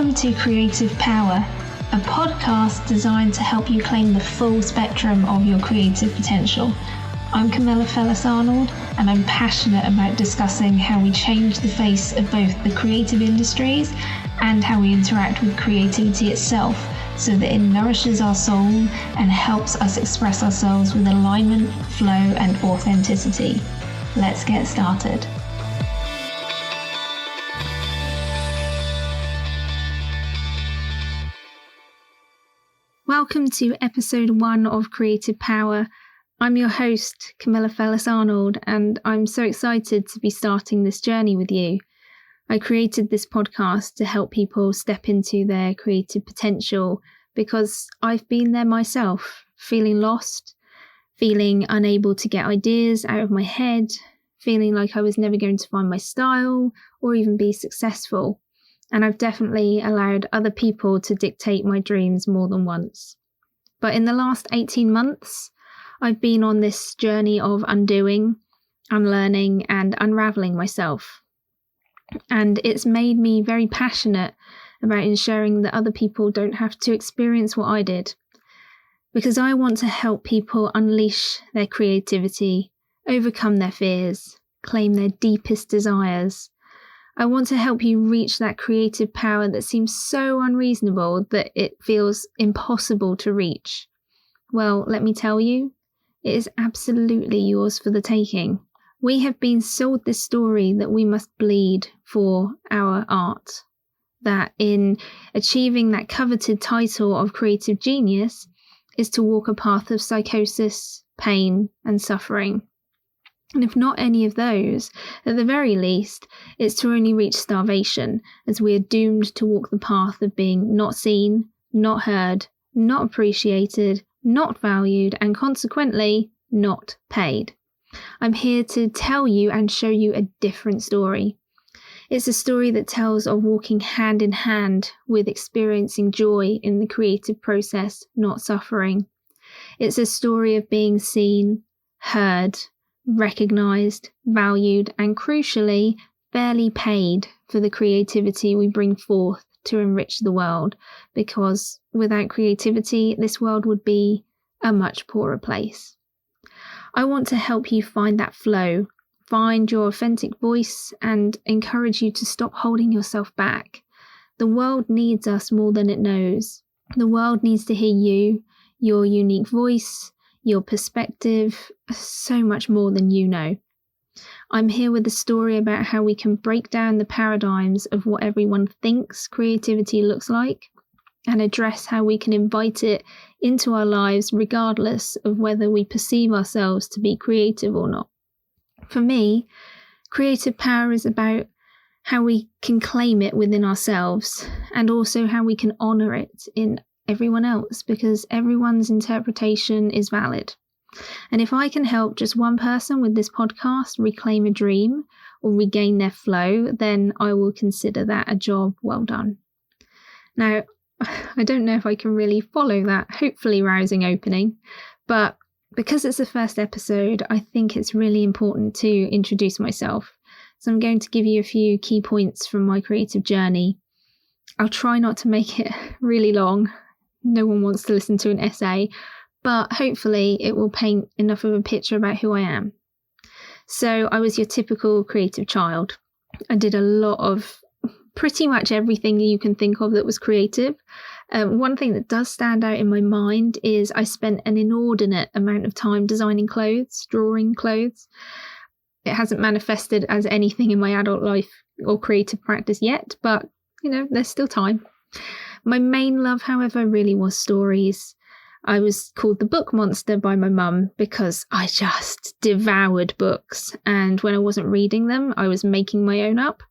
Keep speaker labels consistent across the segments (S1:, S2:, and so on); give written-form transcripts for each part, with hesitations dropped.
S1: Welcome to Creative Power, a podcast designed to help you claim the full spectrum of your creative potential. I'm Camilla Fellis-Arnold, and I'm passionate about discussing how we change the face of both the creative industries and how we interact with creativity itself, so that it nourishes our soul and helps us express ourselves with alignment, flow, and authenticity. Let's get started. Welcome to episode 1 of Creative Power. I'm your host, Camilla Fellis-Arnold, and I'm so excited to be starting this journey with you. I created this podcast to help people step into their creative potential because I've been there myself, feeling lost, feeling unable to get ideas out of my head, feeling like I was never going to find my style or even be successful. And I've definitely allowed other people to dictate my dreams more than once. But in the last 18 months, I've been on this journey of undoing, unlearning, and unraveling myself. And it's made me very passionate about ensuring that other people don't have to experience what I did. Because I want to help people unleash their creativity, overcome their fears, claim their deepest desires. I want to help you reach that creative power that seems so unreasonable that it feels impossible to reach. Well, let me tell you, it is absolutely yours for the taking. We have been sold this story that we must bleed for our art, that in achieving that coveted title of creative genius is to walk a path of psychosis, pain, and suffering. And if not any of those, at the very least, it's to only reach starvation, as we are doomed to walk the path of being not seen, not heard, not appreciated, not valued, and consequently, not paid. I'm here to tell you and show you a different story. It's a story that tells of walking hand in hand with experiencing joy in the creative process, not suffering. It's a story of being seen, heard, recognised, valued, and crucially, fairly paid for the creativity we bring forth to enrich the world, because without creativity, this world would be a much poorer place. I want to help you find that flow, find your authentic voice, and encourage you to stop holding yourself back. The world needs us more than it knows. The world needs to hear you, your unique voice, your perspective, so much more than you know. I'm here with a story about how we can break down the paradigms of what everyone thinks creativity looks like and address how we can invite it into our lives regardless of whether we perceive ourselves to be creative or not. For me, creative power is about how we can claim it within ourselves and also how we can honour it in everyone else, because everyone's interpretation is valid. And if I can help just one person with this podcast reclaim a dream or regain their flow, then I will consider that a job well done. Now, I don't know if I can really follow that hopefully rousing opening, but because it's the first episode, I think it's really important to introduce myself. So I'm going to give you a few key points from my creative journey. I'll try not to make it really long. No one wants to listen to an essay, but hopefully it will paint enough of a picture about who I am. So I was your typical creative child. I did a lot of pretty much everything you can think of that was creative. One thing that does stand out in my mind is I spent an inordinate amount of time designing clothes, drawing clothes. It hasn't manifested as anything in my adult life or creative practice yet, but there's still time. My main love, however, really was stories. I was called the book monster by my mum because I just devoured books. And when I wasn't reading them, I was making my own up.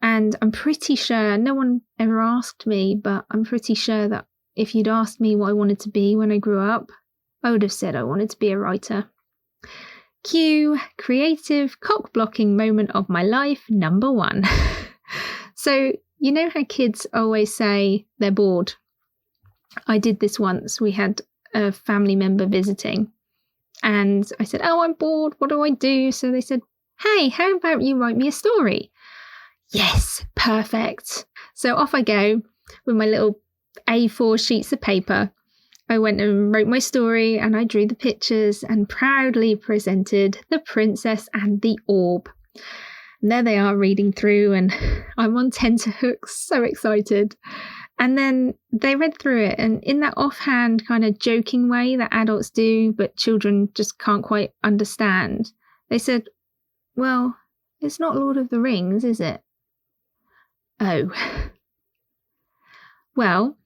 S1: And I'm pretty sure, no one ever asked me, but I'm pretty sure that if you'd asked me what I wanted to be when I grew up, I would have said I wanted to be a writer. Cue creative cock-blocking moment of my life, number 1. So, you know how kids always say they're bored? I did this once. We had a family member visiting and I said, "Oh, I'm bored. What do I do?" So they said, "Hey, how about you write me a story?" Yes, perfect. So off I go with my little A4 sheets of paper. I went and wrote my story and I drew the pictures and proudly presented The Princess and the Orb. And there they are reading through and I'm on tenterhooks, so excited. And then they read through it, and in that offhand kind of joking way that adults do, but children just can't quite understand, they said, well, it's not Lord of the Rings, is it? Oh. Well,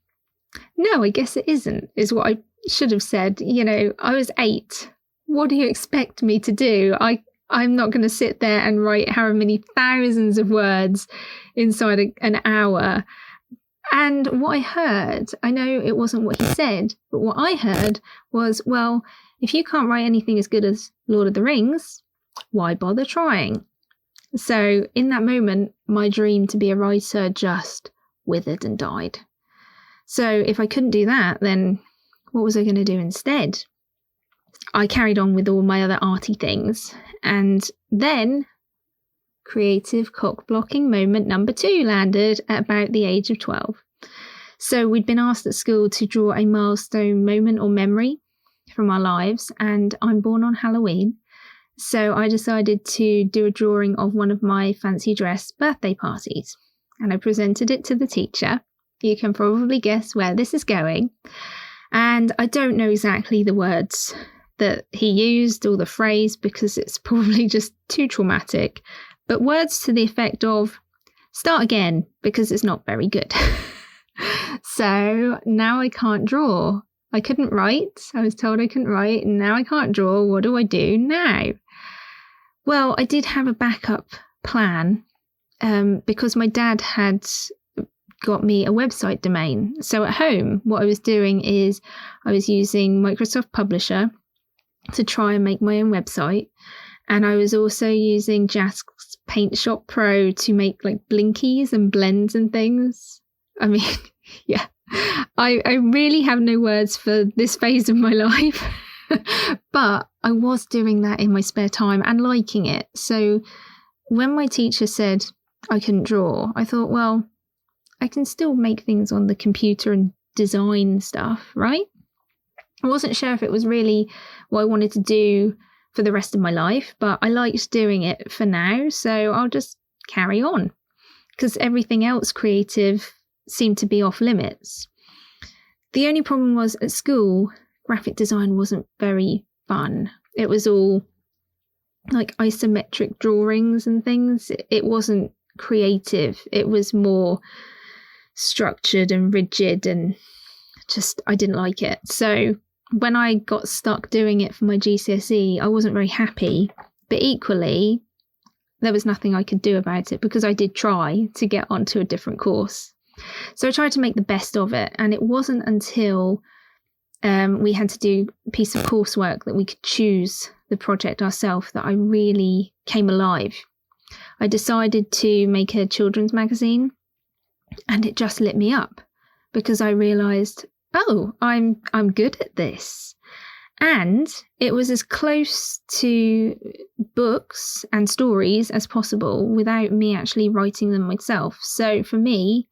S1: no, I guess it isn't, is what I should have said. You know, I was 8. What do you expect me to do? I'm not going to sit there and write however many thousands of words inside an hour. And what I heard, I know it wasn't what he said, but what I heard was, well, if you can't write anything as good as Lord of the Rings, why bother trying? So in that moment, my dream to be a writer just withered and died. So if I couldn't do that, then what was I going to do instead? I carried on with all my other arty things. And then creative cock-blocking moment number 2 landed at about the age of 12. So we'd been asked at school to draw a milestone moment or memory from our lives, and I'm born on Halloween. So I decided to do a drawing of one of my fancy dress birthday parties. And I presented it to the teacher. You can probably guess where this is going. And I don't know exactly the words that he used or the phrase because it's probably just too traumatic. But words to the effect of, start again, because it's not very good. So now I can't draw. I couldn't write. I was told I couldn't write, and now I can't draw. What do I do now? Well, I did have a backup plan because my dad had got me a website domain. So at home, what I was doing is I was using Microsoft Publisher to try and make my own website. And I was also using Jask's Paint Shop Pro to make like blinkies and blends and things. I mean, yeah, I really have no words for this phase of my life. But I was doing that in my spare time and liking it. So when my teacher said I couldn't draw, I thought, well, I can still make things on the computer and design stuff, right? I wasn't sure if it was really what I wanted to do for the rest of my life, but I liked doing it for now, so I'll just carry on because everything else creative seemed to be off limits. The only problem was at school, graphic design wasn't very fun. It was all like isometric drawings and things. It wasn't creative. It was more structured and rigid, and just I didn't like it. So when I got stuck doing it for my GCSE, I wasn't very happy, but equally there was nothing I could do about it because I did try to get onto a different course. So I tried to make the best of it, and it wasn't until we had to do a piece of coursework that we could choose the project ourselves that I really came alive. I decided to make a children's magazine, and it just lit me up because I realised, oh, I'm good at this. And it was as close to books and stories as possible without me actually writing them myself. So for me,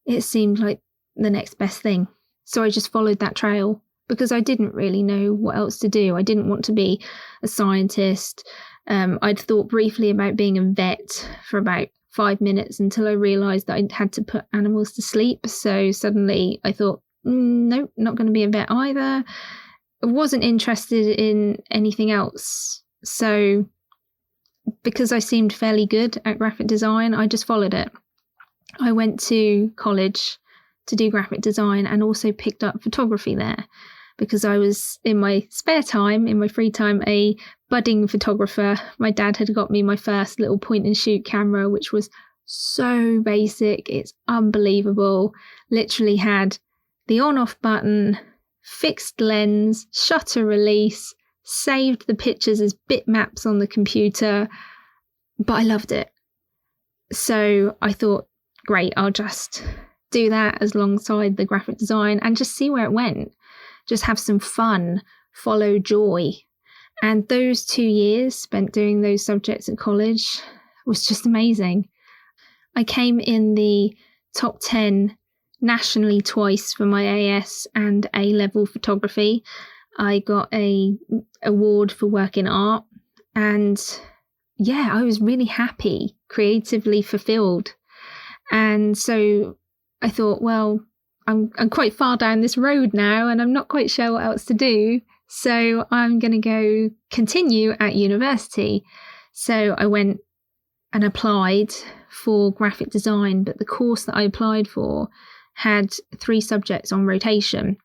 S1: it seemed like the next best thing. So I just followed that trail because I didn't really know what else to do. I didn't want to be a scientist. I'd thought briefly about being a vet for about 5 minutes until I realised that I had to put animals to sleep. So suddenly I thought, nope, not going to be a vet either. I wasn't interested in anything else. So because I seemed fairly good at graphic design, I just followed it. I went to college to do graphic design and also picked up photography there because I was in my spare time, in my free time, a budding photographer. My dad had got me my first little point and shoot camera, which was so basic. It's unbelievable. Literally had the on-off button, fixed lens, shutter release, saved the pictures as bitmaps on the computer, but I loved it. So I thought, great, I'll just do that as alongside the graphic design and just see where it went. Just have some fun, follow joy. And those 2 years spent doing those subjects at college was just amazing. I came in the top 10 nationally twice for my AS and A-level photography. I got a award for work in art, and yeah, I was really happy, creatively fulfilled. And so I thought, well, I'm quite far down this road now, and I'm not quite sure what else to do. So I'm going to go continue at university. So I went and applied for graphic design, but the course that I applied for had 3 subjects on rotation.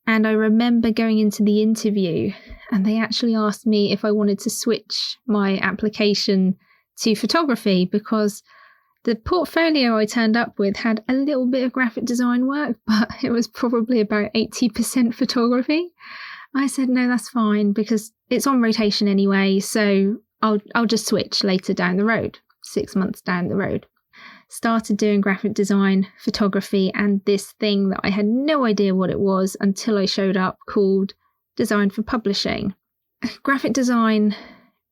S1: And I remember going into the interview and they actually asked me if I wanted to switch my application to photography, because the portfolio I turned up with had a little bit of graphic design work, but it was probably about 80% photography. I said, no, that's fine, because it's on rotation anyway, so I'll just switch later down the road, 6 months down the road. Started doing graphic design, photography, and this thing that I had no idea what it was until I showed up, called Design for Publishing. Graphic design,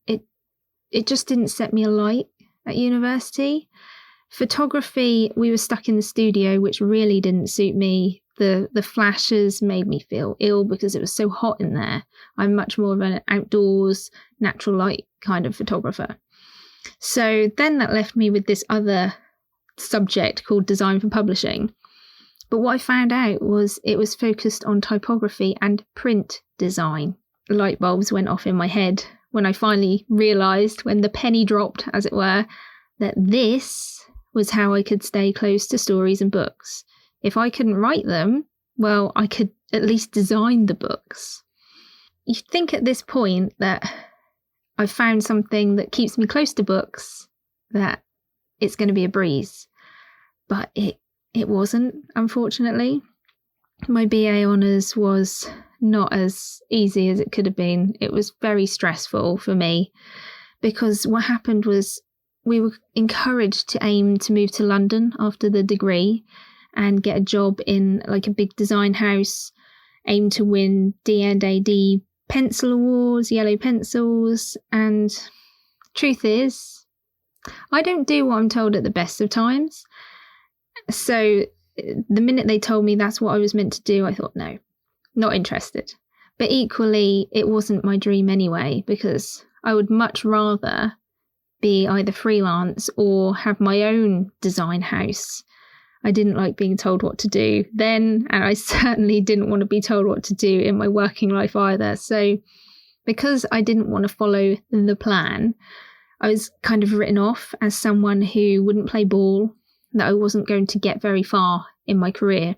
S1: it just didn't set me alight at university. Photography, we were stuck in the studio, which really didn't suit me. The flashes made me feel ill because it was so hot in there. I'm much more of an outdoors, natural light kind of photographer. So then that left me with this other subject called Design for Publishing. But what I found out was it was focused on typography and print design. Light bulbs went off in my head when I finally realised, when the penny dropped, as it were, that this was how I could stay close to stories and books. If I couldn't write them, well, I could at least design the books. You think at this point that I've found something that keeps me close to books, that it's going to be a breeze. But it wasn't, unfortunately. My BA honours was not as easy as it could have been. It was very stressful for me, because what happened was we were encouraged to aim to move to London after the degree and get a job in like a big design house, aim to win D&AD pencil awards, yellow pencils. And truth is, I don't do what I'm told at the best of times. So the minute they told me that's what I was meant to do, I thought, no, not interested. But equally, it wasn't my dream anyway, because I would much rather be either freelance or have my own design house. I didn't like being told what to do then, and I certainly didn't want to be told what to do in my working life either. So because I didn't want to follow the plan, I was kind of written off as someone who wouldn't play ball, that I wasn't going to get very far in my career.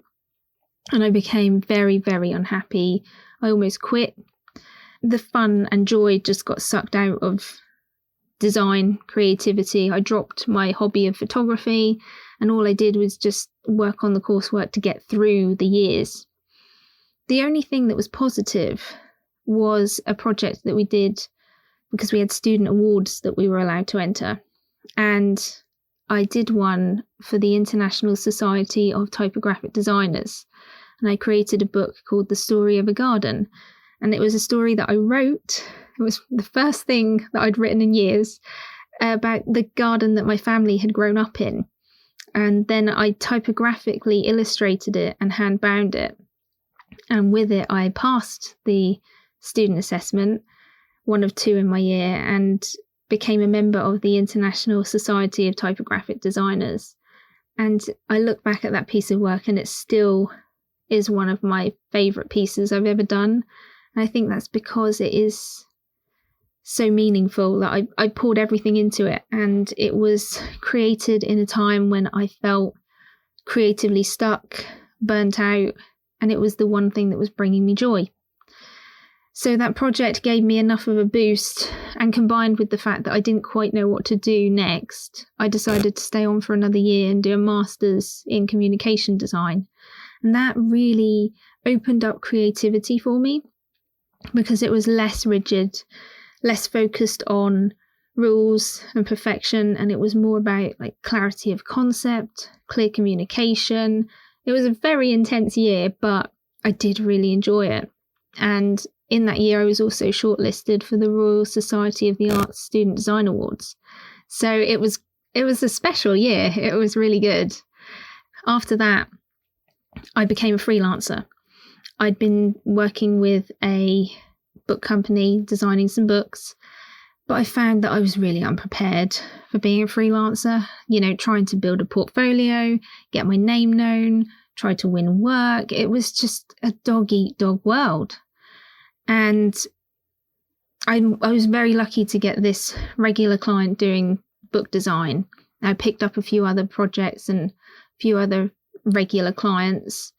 S1: And I became very, very unhappy. I almost quit. The fun and joy just got sucked out of design, creativity. I dropped my hobby of photography, and all I did was just work on the coursework to get through the years. The only thing that was positive was a project that we did because we had student awards that we were allowed to enter. And I did one for the International Society of Typographic Designers. And I created a book called The Story of a Garden. And it was a story that I wrote. It was the first thing that I'd written in years about the garden that my family had grown up in. And then I typographically illustrated it and hand bound it. And with it, I passed the student assessment, one of 2 in my year, and became a member of the International Society of Typographic Designers. And I look back at that piece of work and it still is one of my favourite pieces I've ever done. And I think that's because it is so meaningful that I poured everything into it, and it was created in a time when I felt creatively stuck, burnt out, and it was the one thing that was bringing me joy. So that project gave me enough of a boost, and combined with the fact that I didn't quite know what to do next, I decided to stay on for another year and do a master's in communication design. And that really opened up creativity for me, because it was less rigid, less focused on rules and perfection, and it was more about like clarity of concept, clear communication. It was a very intense year, but I did really enjoy it. And in that year, I was also shortlisted for the Royal Society of the Arts Student Design Awards. So it was a special year. It was really good. after that, I became a freelancer. I'd been working with a book company, designing some books, but I found that I was really unprepared for being a freelancer, trying to build a portfolio, get my name known, try to win work. It was just a dog-eat-dog world. And I was very lucky to get this regular client doing book design. I picked up a few other projects and a few other regular clients,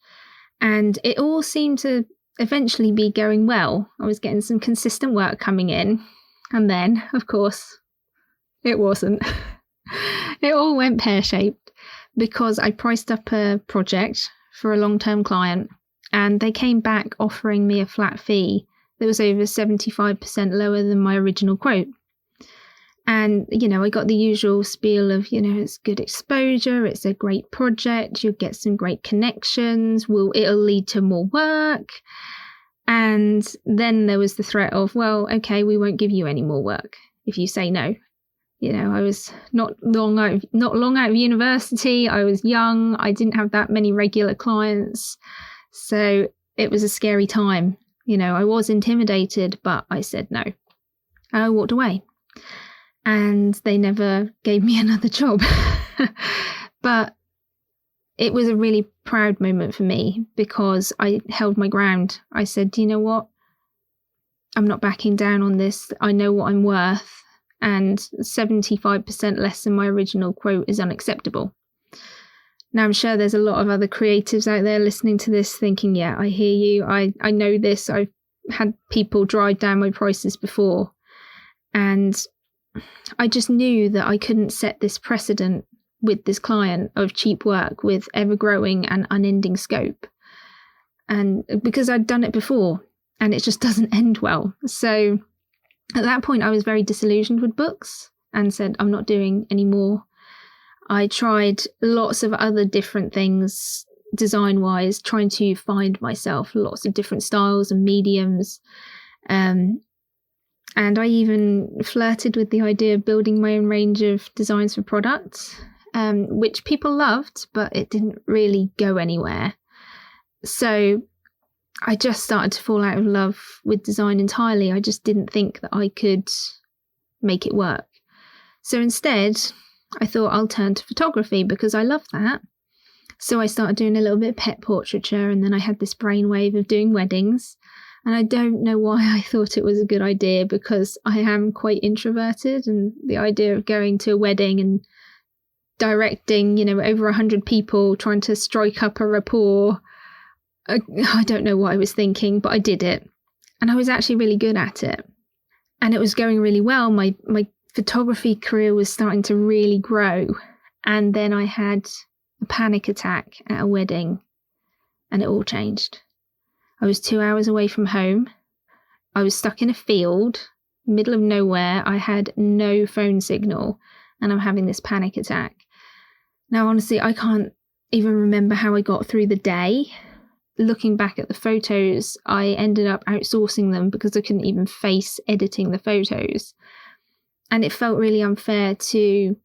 S1: and it all seemed to eventually be going well. I was getting some consistent work coming in. And then, of course, it wasn't. It all went pear-shaped because I priced up a project for a long-term client, and they came back offering me a flat fee that was over 75% lower than my original quote. And, I got the usual spiel of, it's good exposure, it's a great project, you'll get some great connections, it'll lead to more work. And then there was the threat of, well, okay, we won't give you any more work if you say no. I was not long out of university. I was young. I didn't have that many regular clients. So it was a scary time. I was intimidated, but I said no. And I walked away. And they never gave me another job. But it was a really proud moment for me because I held my ground. I said, you know what? I'm not backing down on this. I know what I'm worth. And 75% less than my original quote is unacceptable. Now, I'm sure there's a lot of other creatives out there listening to this thinking, yeah, I hear you. I know this. I've had people drive down my prices before. And I just knew that I couldn't set this precedent with this client of cheap work with ever-growing and unending scope. And because I'd done it before and it just doesn't end well. So at that point, I was very disillusioned with books and said, I'm not doing any more. I tried lots of other different things design-wise, trying to find myself, lots of different styles and mediums. And I even flirted with the idea of building my own range of designs for products, which people loved, but it didn't really go anywhere. So I just started to fall out of love with design entirely. I just didn't think that I could make it work. So instead, I thought I'll turn to photography because I love that. So I started doing a little bit of pet portraiture, and then I had this brainwave of doing weddings. And I don't know why I thought it was a good idea because I am quite introverted, and the idea of going to a wedding and directing, over 100 people, trying to strike up a rapport, I don't know what I was thinking, but I did it. And I was actually really good at it. And it was going really well. My photography career was starting to really grow. And then I had a panic attack at a wedding, and it all changed. I was 2 hours away from home. I was stuck in a field, middle of nowhere. I had no phone signal, and I'm having this panic attack. Now, honestly, I can't even remember how I got through the day. Looking back at the photos, I ended up outsourcing them because I couldn't even face editing the photos. And it felt really unfair to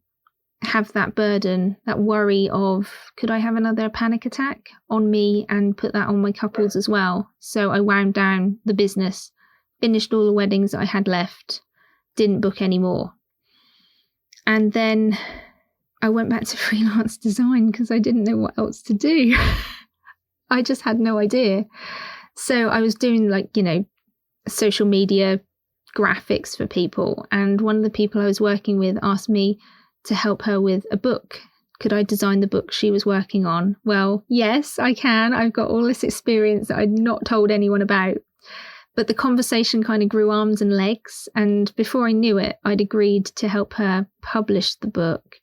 S1: have that burden, that worry of, could I have another panic attack on me and put that on my couples as well? So I wound down the business, finished all the weddings I had left, didn't book any more. And then I went back to freelance design because I didn't know what else to do. I just had no idea. So I was doing social media graphics for people. And one of the people I was working with asked me to help her with a book. Could I design the book she was working on? Well, yes, I can. I've got all this experience that I'd not told anyone about. But the conversation kind of grew arms and legs. And before I knew it, I'd agreed to help her publish the book.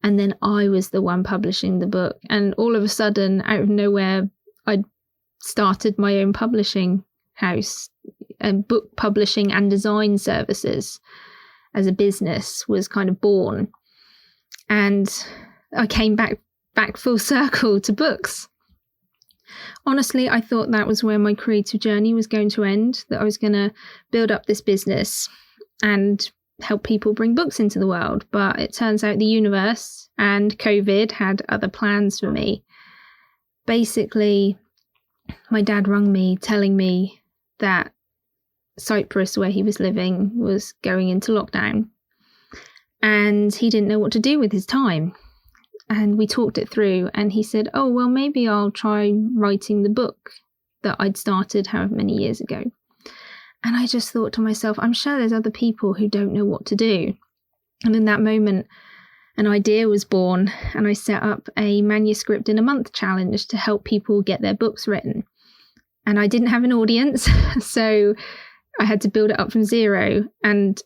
S1: And then I was the one publishing the book. And all of a sudden, out of nowhere, I'd started my own publishing house, and book publishing and design services as a business was kind of born. And I came back full circle to books. Honestly, I thought that was where my creative journey was going to end, that I was going to build up this business and help people bring books into the world. But it turns out the universe and COVID had other plans for me. basically, my dad rang me telling me that Cyprus, where he was living, was going into lockdown and he didn't know what to do with his time. And we talked it through and he said, oh, well, maybe I'll try writing the book that I'd started however many years ago. And I just thought to myself, I'm sure there's other people who don't know what to do. And in that moment, an idea was born and I set up a manuscript in a month challenge to help people get their books written. And I didn't have an audience, so I had to build it up from zero. And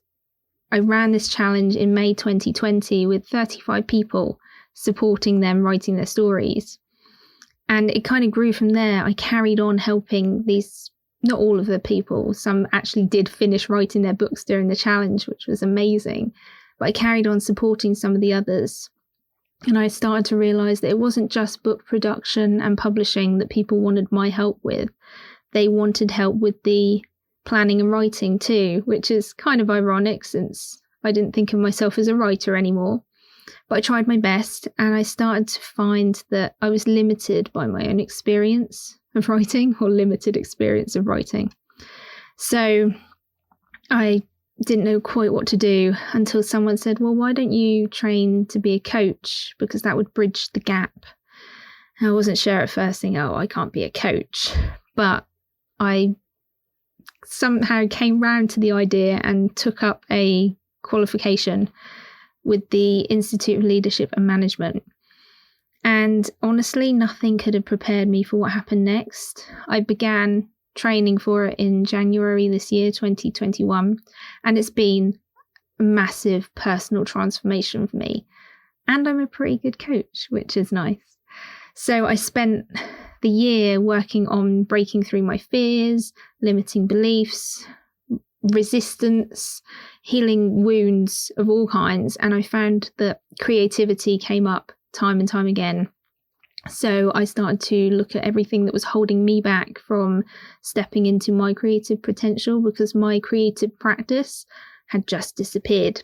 S1: I ran this challenge in May 2020 with 35 people supporting them writing their stories. And it kind of grew from there. I carried on helping these, not all of the people, some actually did finish writing their books during the challenge, which was amazing. But I carried on supporting some of the others. And I started to realize that it wasn't just book production and publishing that people wanted my help with. They wanted help with the planning and writing too, which is kind of ironic since I didn't think of myself as a writer anymore. But I tried my best and I started to find that I was limited by my own experience of writing, or limited experience of writing. So I didn't know quite what to do until someone said, well, why don't you train to be a coach? Because that would bridge the gap. And I wasn't sure at first, thinking, oh, I can't be a coach. But I somehow came round to the idea and took up a qualification with the Institute of Leadership and Management. And honestly, nothing could have prepared me for what happened next. I began training for it in January this year, 2021, and it's been a massive personal transformation for me. And I'm a pretty good coach, which is nice. So I spent the year working on breaking through my fears, limiting beliefs, resistance, healing wounds of all kinds. And I found that creativity came up time and time again. So I started to look at everything that was holding me back from stepping into my creative potential, because my creative practice had just disappeared.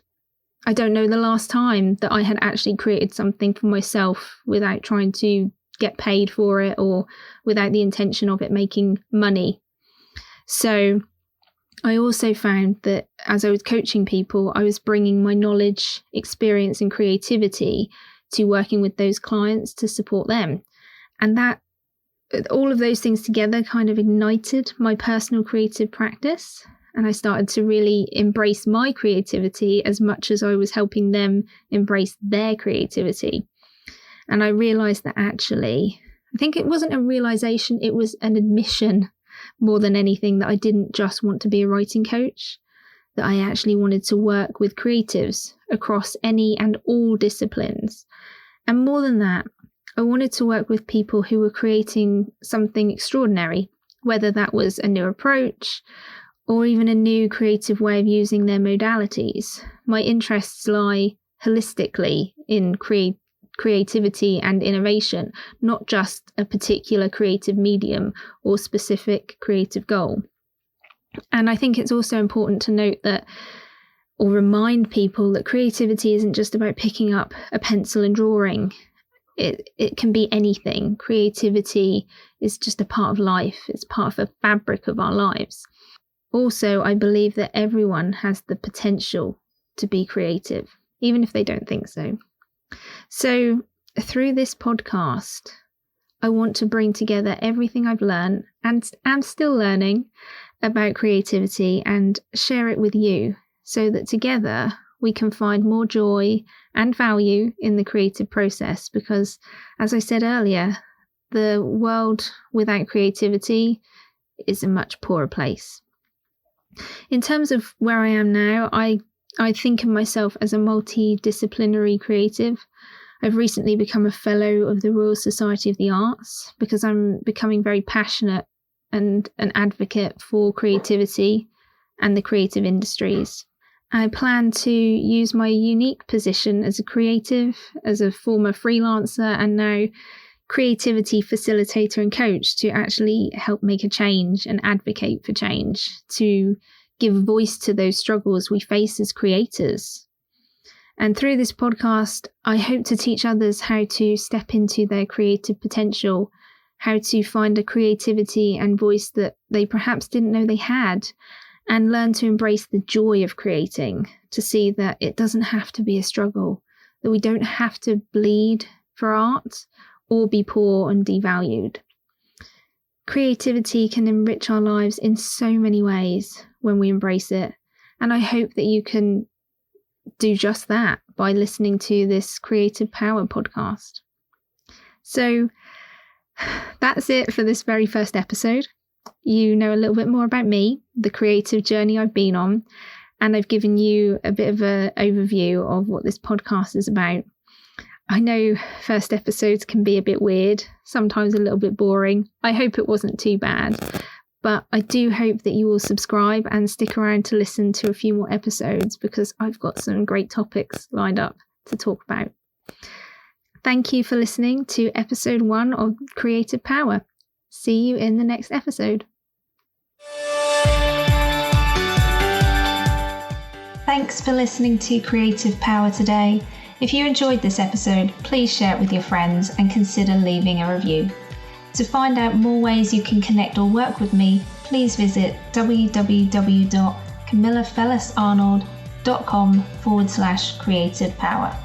S1: I don't know the last time that I had actually created something for myself without trying to get paid for it or without the intention of it making money. So I also found that as I was coaching people, I was bringing my knowledge, experience and creativity to working with those clients to support them. And that all of those things together kind of ignited my personal creative practice. And I started to really embrace my creativity as much as I was helping them embrace their creativity. And I realized that actually, I think it wasn't a realization, it was an admission more than anything, that I didn't just want to be a writing coach, that I actually wanted to work with creatives across any and all disciplines. And more than that, I wanted to work with people who were creating something extraordinary, whether that was a new approach or even a new creative way of using their modalities. My interests lie holistically in creativity and innovation, not just a particular creative medium or specific creative goal. And I think it's also important to note that, or remind people, that creativity isn't just about picking up a pencil and drawing. It can be anything. Creativity is just a part of life. It's part of the fabric of our lives. Also, I believe that everyone has the potential to be creative, even if they don't think so. So through this podcast, I want to bring together everything I've learned and am still learning about creativity and share it with you, so that together we can find more joy and value in the creative process. Because, as I said earlier, the world without creativity is a much poorer place. In terms of where I am now, I think of myself as a multidisciplinary creative. I've recently become a fellow of the Royal Society of the Arts because I'm becoming very passionate and an advocate for creativity and the creative industries. I plan to use my unique position as a creative, as a former freelancer, and now creativity facilitator and coach to actually help make a change and advocate for change, to give voice to those struggles we face as creators. And through this podcast, I hope to teach others how to step into their creative potential how to find a creativity and voice that they perhaps didn't know they had, and learn to embrace the joy of creating, to see that it doesn't have to be a struggle, that we don't have to bleed for art or be poor and devalued. Creativity can enrich our lives in so many ways when we embrace it, and I hope that you can do just that by listening to this Creative Power podcast. So that's it for this very first episode. You know a little bit more about me, the creative journey I've been on, and I've given you a bit of an overview of what this podcast is about. I know first episodes can be a bit weird, sometimes a little bit boring. I hope it wasn't too bad, but I do hope that you will subscribe and stick around to listen to a few more episodes, because I've got some great topics lined up to talk about. Thank you for listening to episode 1 of Creative Power. See you in the next episode. Thanks for listening to Creative Power today. If you enjoyed this episode, please share it with your friends and consider leaving a review. To find out more ways you can connect or work with me, please visit www.camillafelisarnold.com/creative power.